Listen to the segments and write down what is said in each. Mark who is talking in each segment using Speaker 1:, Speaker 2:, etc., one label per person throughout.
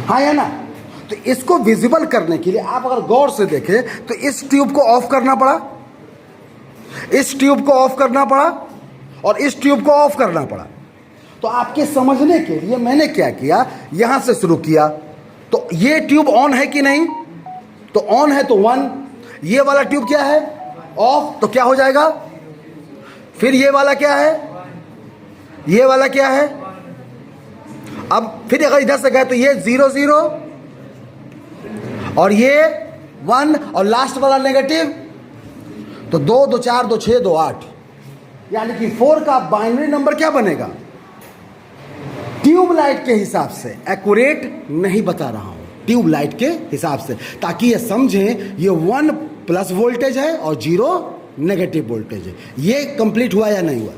Speaker 1: हाँ या ना? तो इसको विजिबल करने के लिए आप अगर गौर से देखें तो इस ट्यूब को ऑफ करना पड़ा, इस ट्यूब को ऑफ करना पड़ा और इस ट्यूब को ऑफ करना पड़ा। तो आपके समझने के लिए मैंने क्या किया, यहां से शुरू किया। तो ये ट्यूब ऑन है कि नहीं? तो ऑन है तो 1। ये वाला ट्यूब क्या है? ऑफ। तो क्या हो जाएगा? फिर ये वाला क्या है? ये वाला क्या है? अब फिर अगर इधर से गए तो ये 0 0 और ये 1 और लास्ट वाला नेगेटिव। तो 2 2 4 2 6 2 8, यानी कि 4 का बाइनरी नंबर क्या बनेगा? ट्यूबलाइट के हिसाब से, एक्यूरेट नहीं बता रहा हूं, ट्यूबलाइट के हिसाब से, ताकि ये समझें ये 1 प्लस वोल्टेज है और 0 नेगेटिव वोल्टेज है। ये कंप्लीट हुआ या नहीं हुआ?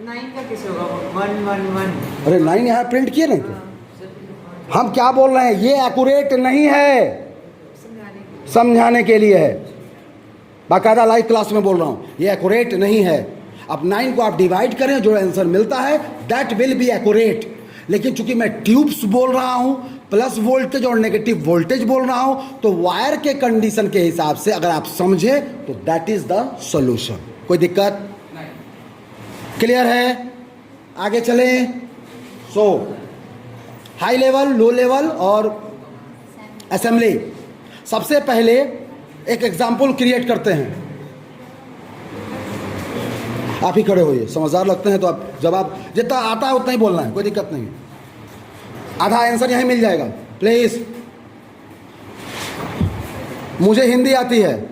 Speaker 2: 9 का कैसे होगा? 1 1 1।
Speaker 1: अरे 9 यहाँ प्रिंट किए नहीं थे। हम क्या बोल रहे हैं, ये एक्यूरेट नहीं है, समझाने के लिए है, बाकायदा लाइव क्लास में बोल रहा हूँ, ये एक्यूरेट नहीं है। अब 9 को आप डिवाइड करें, जो आंसर मिलता है दैट विल बी एक्यूरेट। लेकिन चूंकि मैं ट्यूब्स बोल रहा हूं, प्लस वोल्टेज और नेगेटिव वोल्टेज बोल रहा हूं, तो वायर के कंडीशन के हिसाब से अगर आप समझे तो दैट इज द सॉल्यूशन। कोई दिक्कत? क्लियर है? आगे चलें। सो हाई लेवल, लो लेवल और असेंबली। सबसे पहले एक एग्जाम्पल क्रिएट करते हैं। आप ही खड़े होइए, समझदार लगते हैं तो आप जवाब जितना आता है उतना ही बोलना है, कोई दिक्कत नहीं। आधा आंसर यहीं मिल जाएगा प्लीज। मुझे हिंदी आती है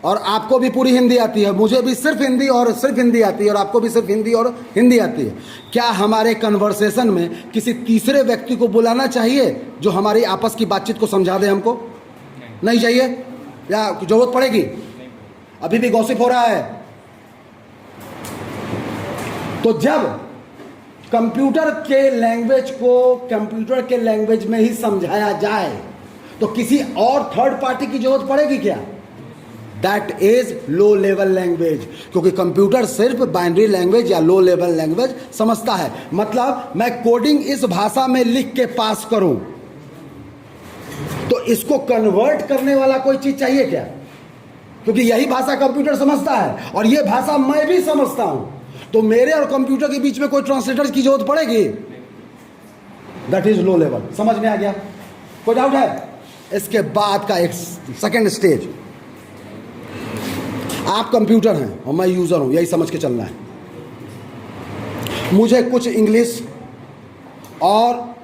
Speaker 1: और आपको भी पूरी हिंदी आती है, मुझे भी सिर्फ हिंदी और सिर्फ हिंदी आती है और आपको भी सिर्फ हिंदी और हिंदी आती है। क्या हमारे कन्वर्सेशन में किसी तीसरे व्यक्ति को बुलाना चाहिए जो हमारी आपस की बातचीत को समझा दे? हमको नहीं चाहिए या जरूरत पड़ेगी? अभी भी गॉसिप हो रहा है। तो जब कंप्यूटर के लैंग्वेज को कंप्यूटर के लैंग्वेज में ही समझाया जाए तो किसी और थर्ड पार्टी की जरूरत पड़ेगी क्या? That is low level language, क्योंकि कंप्यूटर सिर्फ बाइनरी लैंग्वेज या लो लेवल लैंग्वेज समझता है। मतलब मैं कोडिंग इस भाषा में लिख के पास करूं तो इसको कन्वर्ट करने वाला कोई चीज चाहिए क्या? क्योंकि यही भाषा कंप्यूटर समझता है और यह भाषा मैं भी समझता हूं, तो मेरे और कंप्यूटर के बीच में कोई ट्रांसलेटर की जरूरत पड़ेगी? That is low level. समझ में आ गया? कोई डाउट है? इसके बाद का एक सेकेंड स्टेज, आप कंप्यूटर हैं और मैं यूजर हूं, यही समझ के चलना है। मुझे कुछ इंग्लिश और